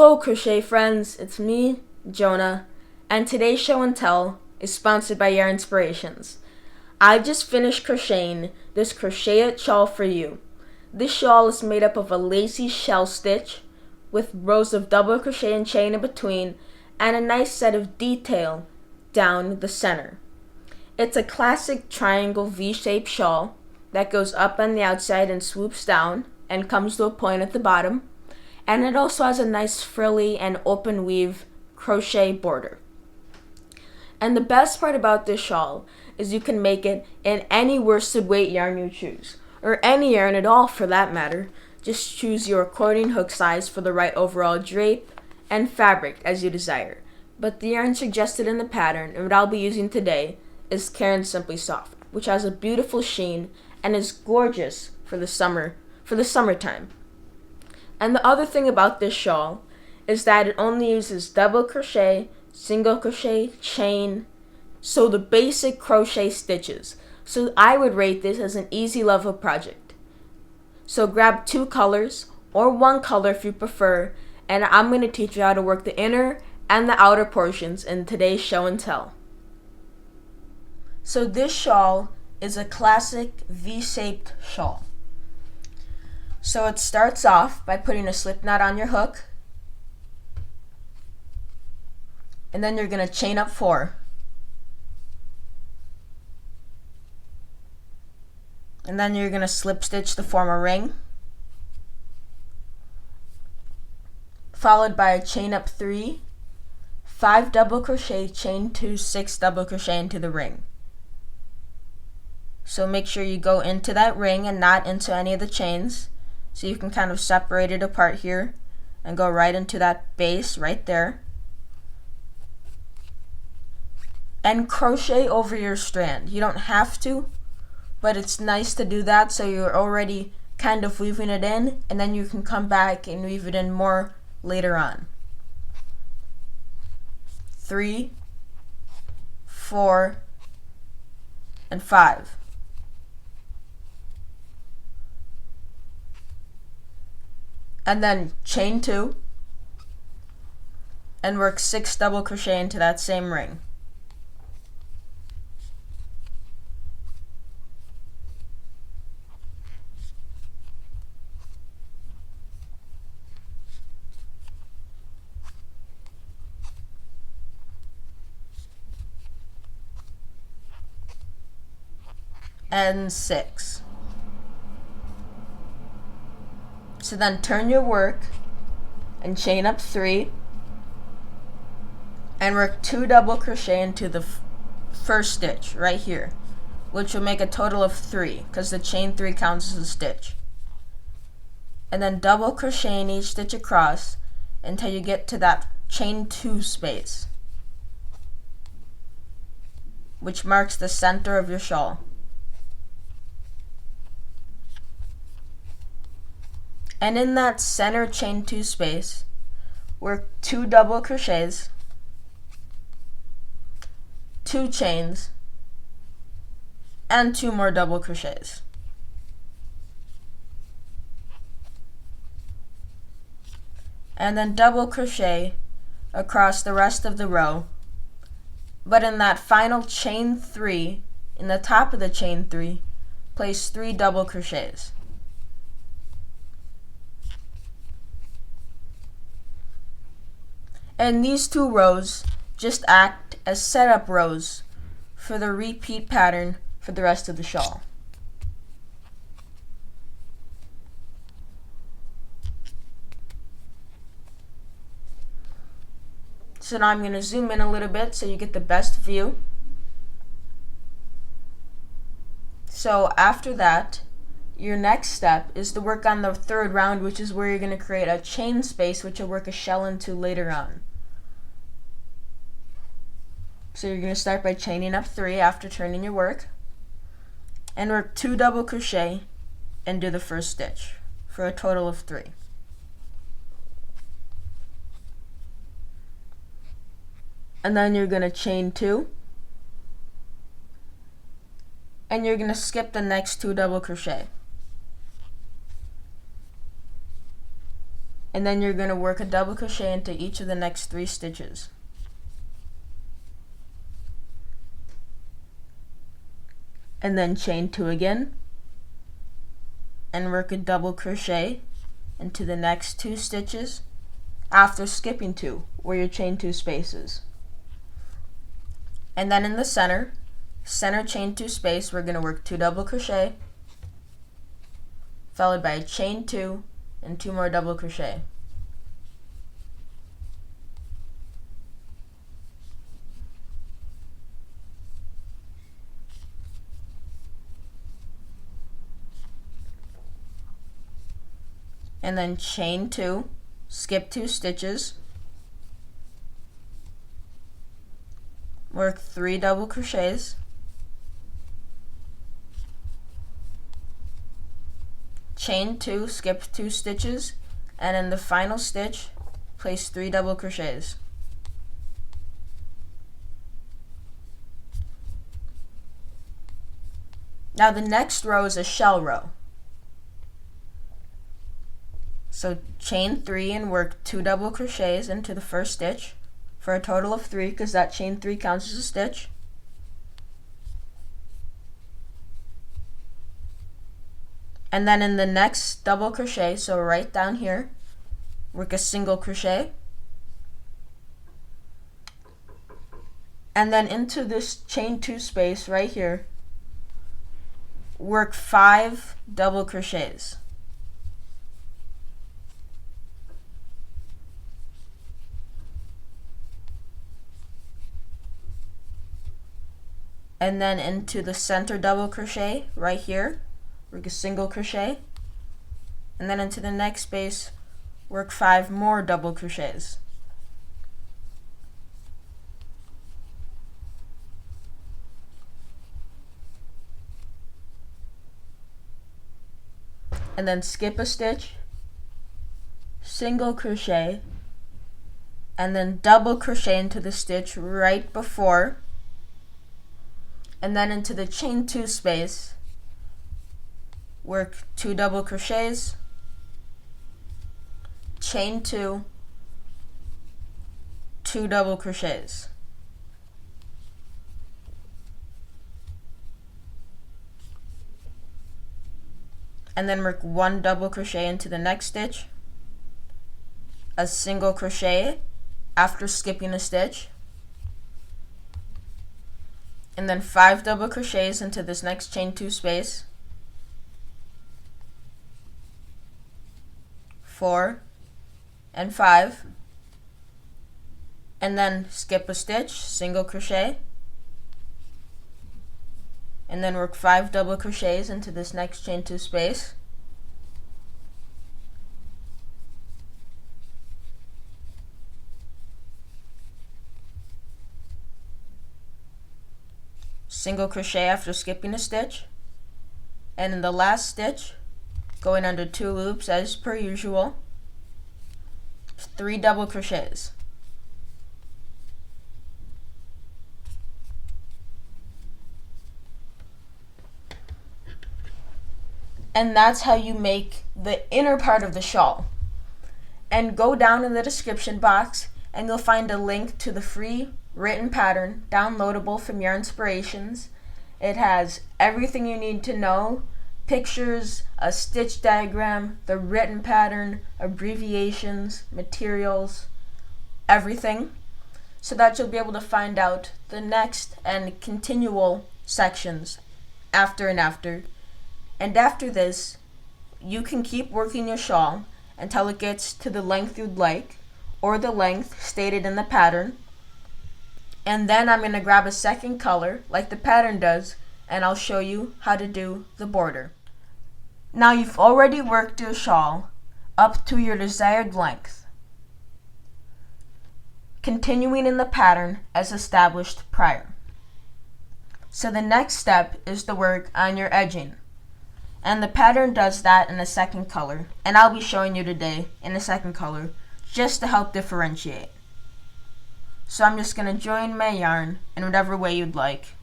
Hello crochet friends, it's me, Jonah, and today's show and tell is sponsored by Your Inspirations. I just finished crocheting this crocheted shawl for you. This shawl is made up of a lacy shell stitch with rows of double crochet and chain in between and a nice set of detail down the center. It's a classic triangle V-shaped shawl that goes up on the outside and swoops down and comes to a point at the bottom. And it also has a nice frilly and open weave crochet border. And the best part about this shawl is you can make it in any worsted weight yarn you choose, or any yarn at all for that matter. Just choose your accordion hook size for the right overall drape and fabric as you desire. But the yarn suggested in the pattern and what I'll be using today is Caron Simply Soft, which has a beautiful sheen and is gorgeous for the summertime. And the other thing about this shawl is that it only uses double crochet, single crochet, chain, so the basic crochet stitches. So I would rate this as an easy level project. So grab 2 colors, or 1 color if you prefer, and I'm going to teach you how to work the inner and the outer portions in today's show and tell. So this shawl is a classic V-shaped shawl. So it starts off by putting a slip knot on your hook, and then you're going to chain up 4, and then you're going to slip stitch to form a ring, followed by a chain up 3, 5 double crochet, chain 2, 6 double crochet into the ring. So make sure you go into that ring and not into any of the chains. So you can kind of separate it apart here and go right into that base right there. And crochet over your strand. You don't have to, but it's nice to do that so you're already kind of weaving it in, and then you can come back and weave it in more later on. 3, 4, and 5. And then chain 2 and work 6 double crochet into that same ring. And 6. So then turn your work and chain up 3 and work 2 double crochet into the first stitch right here, which will make a total of 3 because the chain 3 counts as a stitch. And then double crochet in each stitch across until you get to that chain 2 space, which marks the center of your shawl. And in that center chain 2 space, work 2 double crochets, 2 chains, and 2 more double crochets. And then double crochet across the rest of the row. But in that final chain 3, in the top of the chain 3, place 3 double crochets. And these 2 rows just act as setup rows for the repeat pattern for the rest of the shawl. So now I'm going to zoom in a little bit so you get the best view. So after that, your next step is to work on the 3rd round, which is where you're going to create a chain space, which you'll work a shell into later on. So you're going to start by chaining up 3 after turning your work, and work 2 double crochet and do the first stitch for a total of 3. And then you're going to chain 2, and you're going to skip the next 2 double crochet. and then you're going to work a double crochet into each of the next 3 stitches. And then chain 2 again, and work a double crochet into the next 2 stitches after skipping 2 where your chain 2 spaces. And then in the center chain 2 space, we're going to work 2 double crochet followed by a chain 2 and 2 more double crochet. And then chain 2, skip 2 stitches, work 3 double crochets, chain 2, skip 2 stitches, and in the final stitch, place 3 double crochets. Now the next row is a shell row. So chain 3 and work 2 double crochets into the first stitch for a total of 3, because that chain 3 counts as a stitch. And then in the next double crochet, so right down here, work a single crochet. And then into this chain 2 space right here, work 5 double crochets. And then into the center double crochet right here, work a single crochet, and then into the next space, work 5 more double crochets. And then skip a stitch, single crochet, and then double crochet into the stitch right before, and then into the chain 2 space, work 2 double crochets, chain 2, 2 double crochets. And then work 1 double crochet into the next stitch, a single crochet after skipping a stitch, and then 5 double crochets into this next chain 2 space, 4 and 5, and then skip a stitch, single crochet, and then work 5 double crochets into this next chain 2 space, single crochet after skipping a stitch, and in the last stitch, going under 2 loops as per usual, 3 double crochets. And that's how you make the inner part of the shawl. And go down in the description box and you'll find a link to the free written pattern downloadable from Yarn Inspirations. It has everything you need to know, pictures, a stitch diagram, the written pattern, abbreviations, materials, everything, so that you'll be able to find out the next and continual sections after and after. And after this, you can keep working your shawl until it gets to the length you'd like, or the length stated in the pattern. And then I'm going to grab a second color, like the pattern does, and I'll show you how to do the border. Now you've already worked your shawl up to your desired length, continuing in the pattern as established prior. So the next step is to work on your edging. And the pattern does that in a second color, and I'll be showing you today in a second color, just to help differentiate. So I'm just going to join my yarn in whatever way you'd like.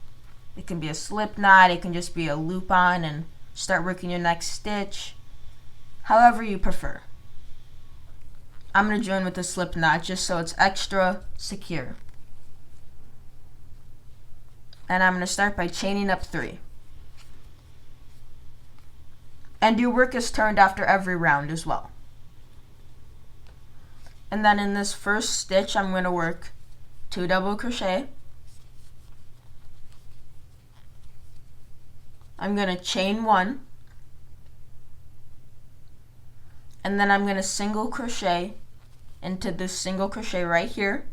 It can be a slip knot, it can just be a loop on and start working your next stitch, however you prefer. I'm going to join with a slip knot just so it's extra secure. And I'm going to start by chaining up 3. And your work is turned after every round as well. And then in this first stitch, I'm going to work 2 double crochet. I'm going to chain 1. And then I'm going to single crochet into this single crochet right here.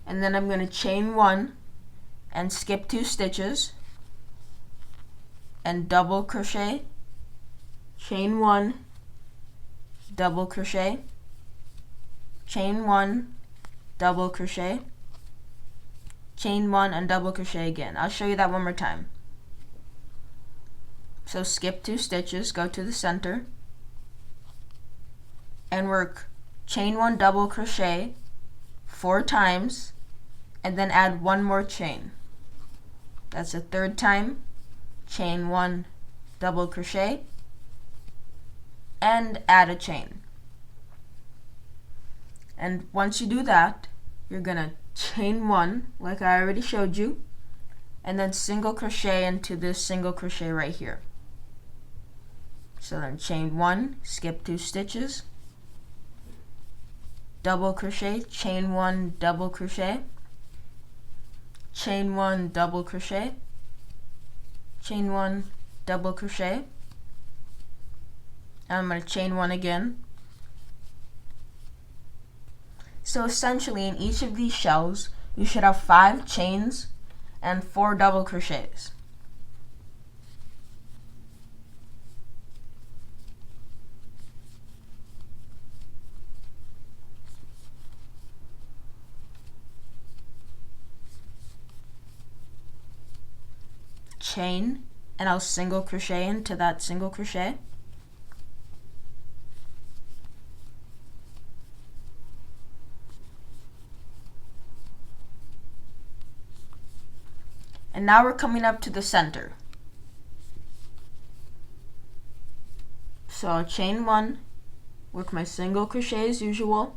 And then I'm going to chain 1 and skip 2 stitches and double crochet, chain 1, double crochet, chain 1, double crochet, chain 1 and double crochet again. I'll show you that one more time. So skip 2 stitches, go to the center, and work chain 1 double crochet 4 times, and then add 1 more chain. That's a 3rd time, chain 1 double crochet, and add a chain. And once you do that, you're gonna chain 1 like I already showed you, and then single crochet into this single crochet right here. So then chain 1, skip 2 stitches, double crochet, chain 1, double crochet, chain 1, double crochet, chain 1, double crochet, and I'm going to chain 1 again. So essentially in each of these shells you should have 5 chains and 4 double crochets. Chain, and I'll single crochet into that single crochet. And now we're coming up to the center. So I'll chain 1, work my single crochet as usual.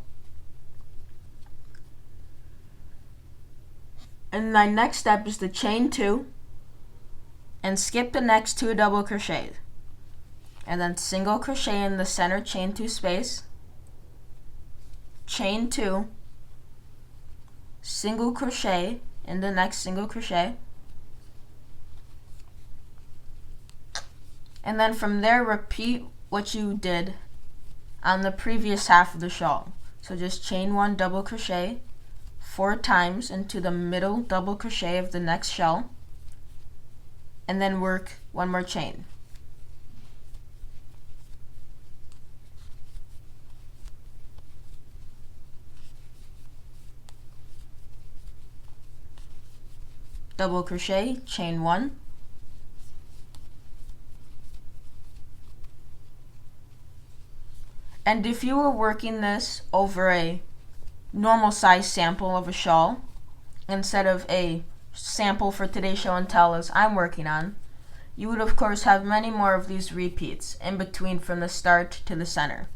And my next step is to chain 2 and skip the next 2 double crochets. And then single crochet in the center chain 2 space, chain 2, single crochet in the next single crochet, and then from there repeat what you did on the previous half of the shawl. So just chain 1 double crochet 4 times into the middle double crochet of the next shell, and then work 1 more chain. Double crochet, chain 1, and if you were working this over a normal size sample of a shawl instead of a sample for today's show and tell as I'm working on, you would of course have many more of these repeats in between from the start to the center.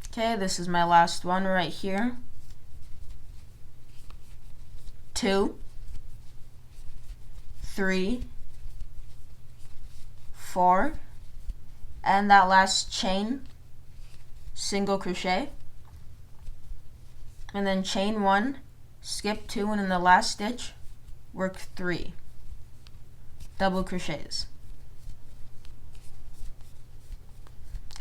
Okay, this is my last one right here. 2, 3, 4, and that last chain, single crochet, and then chain 1, skip 2, and in the last stitch work 3 double crochets.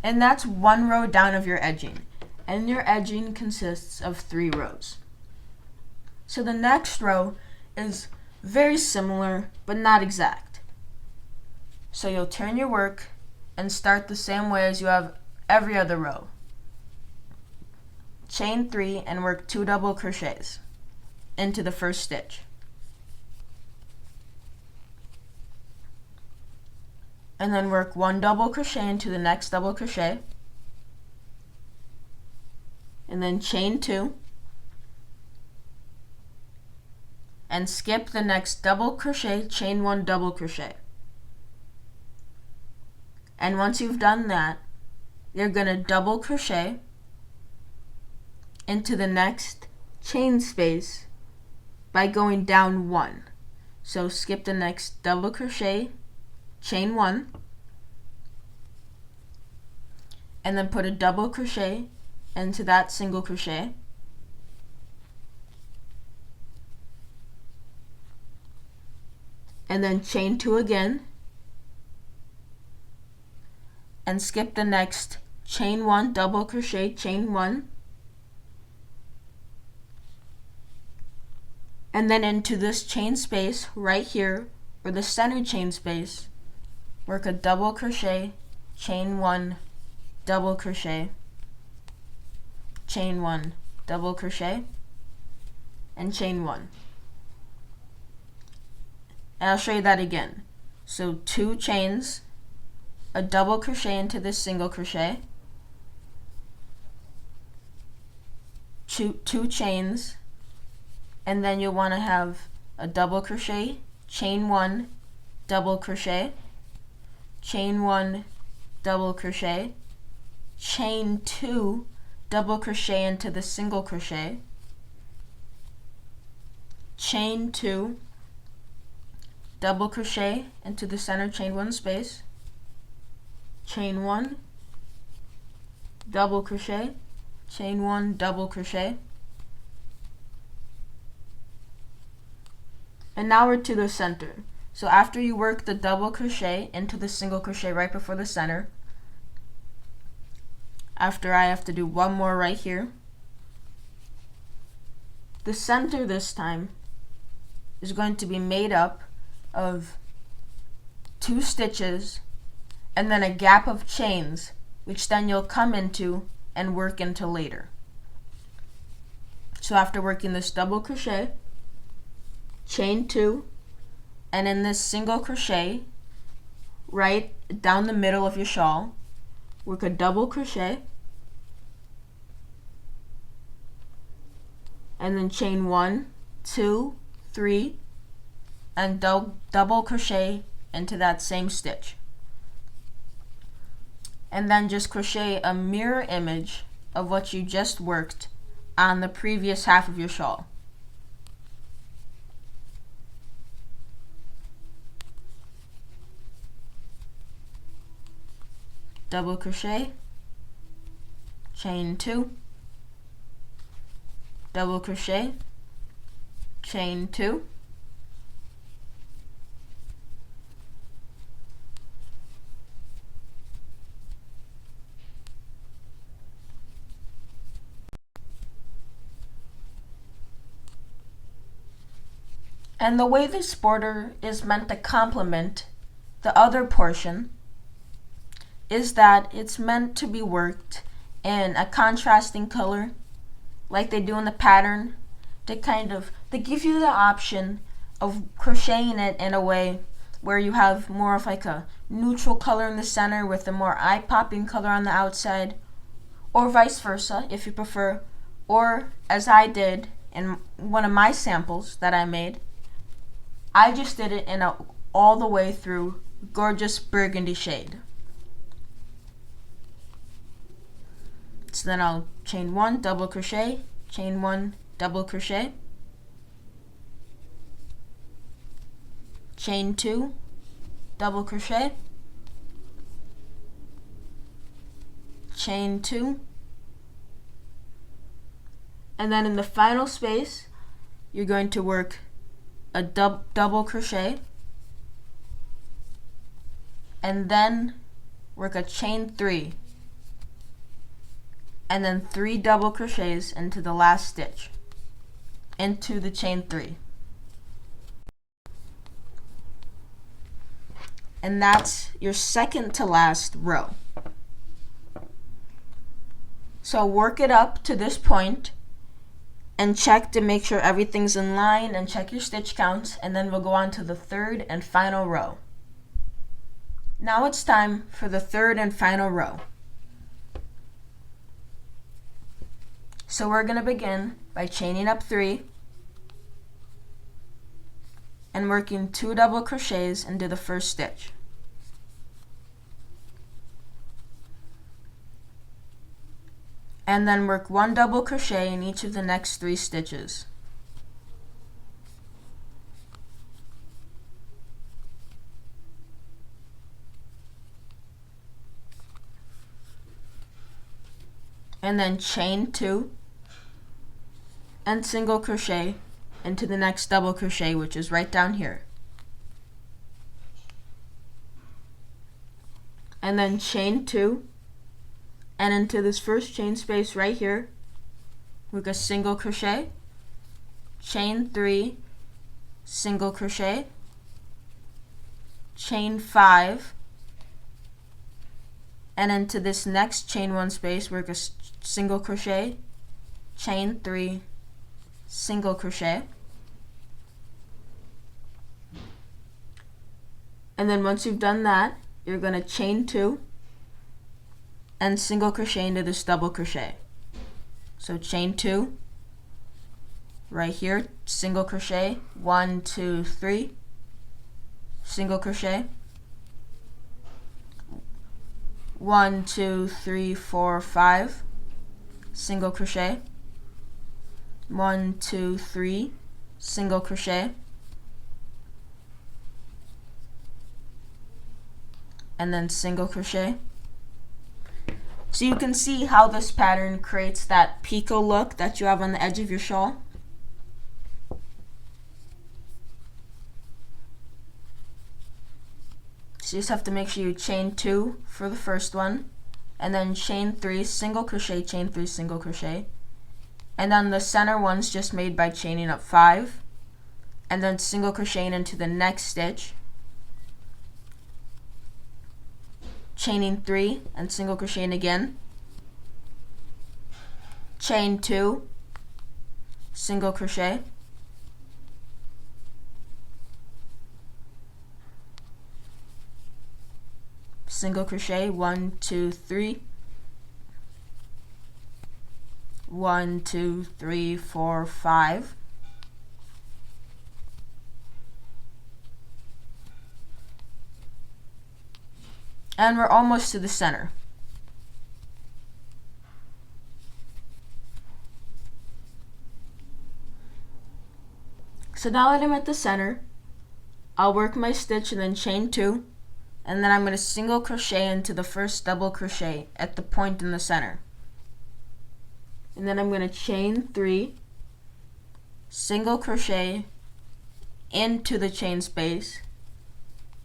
And that's 1 row down of your edging, and your edging consists of 3 rows. So the next row is very similar but not exact. So you'll turn your work and start the same way as you have every other row. Chain 3 and work 2 double crochets into the first stitch. And then work 1 double crochet into the next double crochet. and then chain 2, and skip the next double crochet, chain 1, double crochet. And once you've done that, you're going to double crochet into the next chain space by going down 1. So skip the next double crochet, chain 1, and then put a double crochet into that single crochet, and then chain 2 again, and skip the next chain 1, double crochet, chain 1, and then into this chain space right here, or the center chain space, work a double crochet, chain 1, double crochet, chain 1, double crochet, and chain 1. And I'll show you that again. So 2 chains, a double crochet into this single crochet, 2 chains, and then you'll want to have a double crochet, chain 1, double crochet, chain 1, double crochet, chain 2, double crochet into the single crochet, chain 2, double crochet into the center chain 1 space, chain 1, double crochet, chain 1, double crochet, and now we're to the center. So after you work the double crochet into the single crochet right before the center, after I have to do one more right here, the center this time is going to be made up of 2 stitches and then a gap of chains, which then you'll come into and work into later. So after working this double crochet, chain 2, and in this single crochet right down the middle of your shawl, work a double crochet, and then chain 1, 2, 3, and double crochet into that same stitch. And then just crochet a mirror image of what you just worked on the previous half of your shawl. Double crochet, chain 2, double crochet, chain 2, and the way this border is meant to complement the other portion is that it's meant to be worked in a contrasting color like they do in the pattern to give you the option of crocheting it in a way where you have more of like a neutral color in the center with a more eye-popping color on the outside, or vice versa if you prefer, or as I did in one of my samples that I made, I just did it in a all the way through gorgeous burgundy shade. So then I'll chain 1, double crochet, chain 1, double crochet, chain 2, double crochet, chain 2, and then in the final space you're going to work a double crochet, and then work a chain 3, and then 3 double crochets into the last stitch, into the chain 3. And that's your second to last row. So work it up to this point and check to make sure everything's in line and check your stitch counts, and then we'll go on to the third and final row. Now it's time for the third and final row. So we're going to begin by chaining up 3 and working 2 double crochets into the first stitch. And then work 1 double crochet in each of the next 3 stitches. And then chain 2 and single crochet into the next double crochet, which is right down here. And then chain 2 and into this first chain space right here, work a single crochet, chain 3, single crochet, chain 5, and into this next chain 1 space, work a single crochet, chain 3, single crochet. And then once you've done that, you're going to chain 2 and single crochet into this double crochet. So chain 2 right here, single crochet, 1, 2, 3, single crochet, 1, 2, 3, 4, 5, single crochet, 1, 2, 3, single crochet, and then single crochet. So you can see how this pattern creates that picot look that you have on the edge of your shawl. So you just have to make sure you chain 2 for the first one, and then chain 3, single crochet, chain 3, single crochet. And then the center one's just made by chaining up 5, and then single crocheting into the next stitch, chaining 3 and single crocheting again, chain 2, single crochet, single crochet, 1, 2, 3, 1, 2, 3, 4, 5, and we're almost to the center. So now that I'm at the center, I'll work my stitch and then chain 2, and then I'm going to single crochet into the first double crochet at the point in the center. And then I'm going to chain 3, single crochet into the chain space,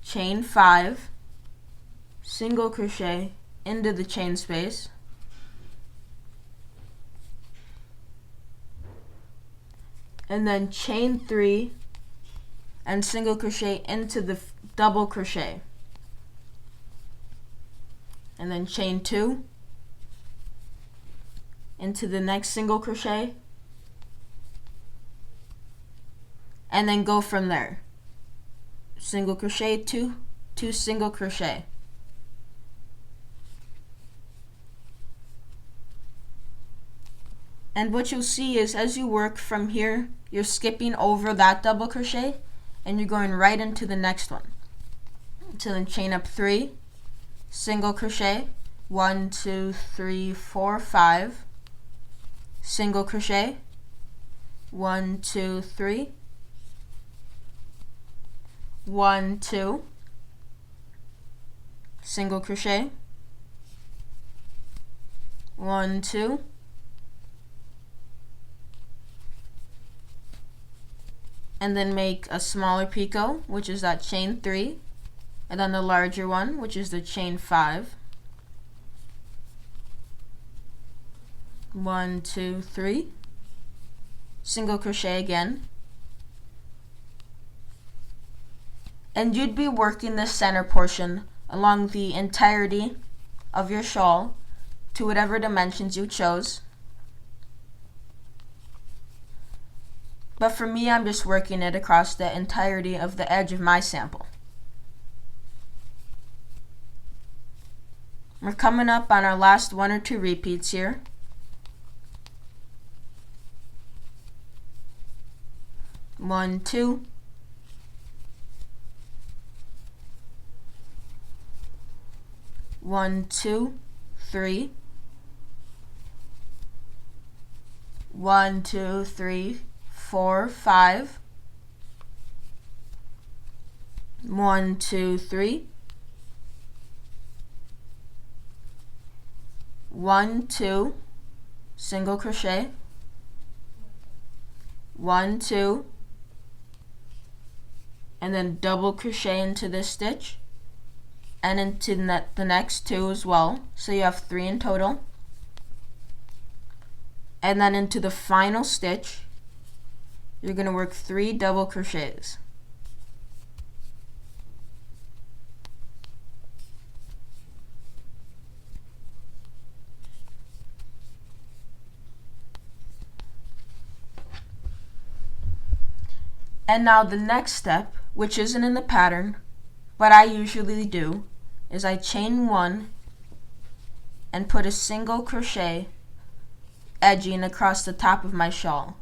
chain 5, single crochet into the chain space, and then chain 3 and single crochet into the double crochet, and then chain 2 into the next single crochet, and then go from there. Single crochet, 2, 2 single crochet. And what you'll see is as you work from here, you're skipping over that double crochet and you're going right into the next one. So then chain up 3, single crochet, 1, 2, 3, 4, 5, single crochet, 1, 2, 3, 1, 2, single crochet, 1, 2, and then make a smaller picot, which is that chain 3, and then the larger one, which is the chain 5. 1, 2, 3, single crochet again, and you'd be working the center portion along the entirety of your shawl to whatever dimensions you chose. But for me, I'm just working it across the entirety of the edge of my sample. We're coming up on our last 1 or 2 repeats here. 1, 2, 1, 2, 3, 1, 2, 3, 4, 5, 1, 2, 3, 1, 2, single crochet, 1, 2, and then double crochet into this stitch and into the next 2 as well, so you have 3 in total. And then into the final stitch you're going to work 3 double crochets. And now the next step, which isn't in the pattern, but I usually do, is I chain 1 and put a single crochet edging across the top of my shawl.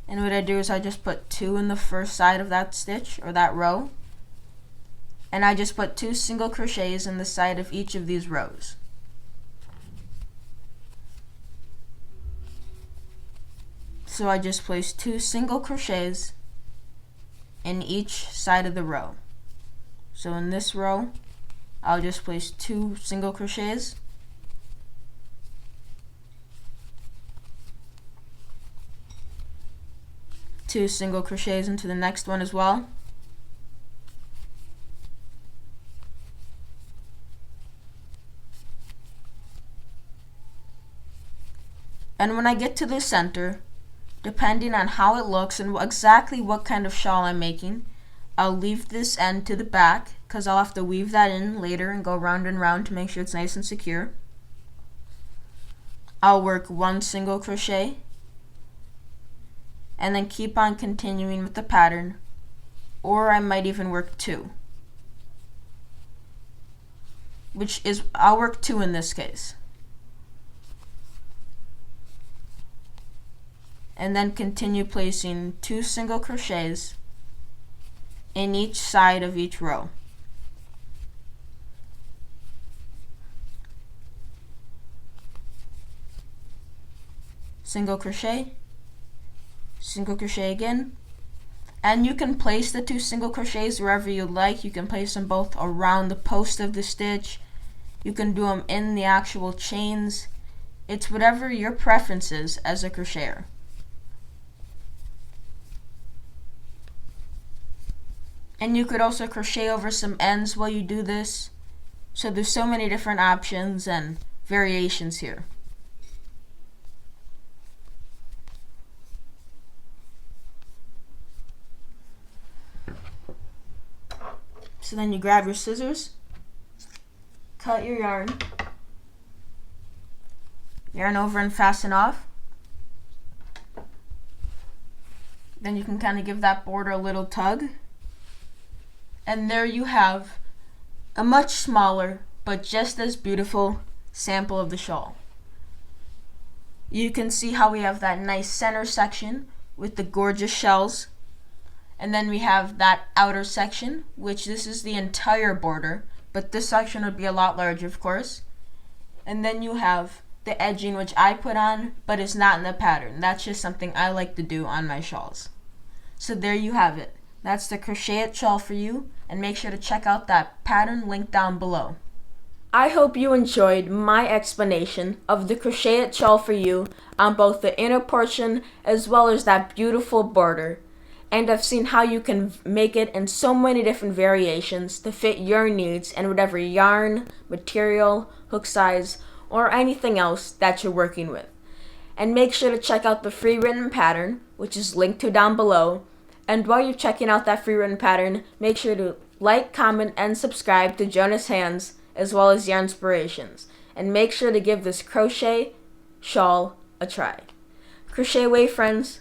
And what I do is I just put 2 in the first side of that stitch or that row, and I just put 2 single crochets in the side of each of these rows. So I just place 2 single crochets in each side of the row. So in this row I'll just place 2 single crochets, two single crochets into the next one as well, and when I get to the center, depending on how it looks and exactly what kind of shawl I'm making, I'll leave this end to the back because I'll have to weave that in later and go round and round to make sure it's nice and secure. I'll work 1 single crochet and then keep on continuing with the pattern, or I might even work 2, which is, I'll work 2 in this case, and then continue placing 2 single crochets in each side of each row. Single crochet, single crochet again, and you can place the 2 single crochets wherever you like. You can place them both around the post of the stitch, you can do them in the actual chains. It's whatever your preference is as a crocheter. And you could also crochet over some ends while you do this, so there's so many different options and variations here. So then you grab your scissors, cut your yarn over and fasten off. Then you can kind of give that border a little tug. And there you have a much smaller but just as beautiful sample of the shawl. You can see how we have that nice center section with the gorgeous shells. And then we have that outer section, which this is the entire border, but this section would be a lot larger, of course. And then you have the edging, which I put on, but is not in the pattern. That's just something I like to do on my shawls. So there you have it. That's the Crochet Shawl for you, and make sure to check out that pattern link down below. I hope you enjoyed my explanation of the Crochet Shawl for you on both the inner portion as well as that beautiful border. And I've seen how you can make it in so many different variations to fit your needs and whatever yarn, material, hook size, or anything else that you're working with. And make sure to check out the free written pattern, which is linked to down below. And while you're checking out that free written pattern, make sure to like, comment, and subscribe to Jonah's Hands as well as Yarn Inspirations. And make sure to give this crochet shawl a try. Crochet away, friends.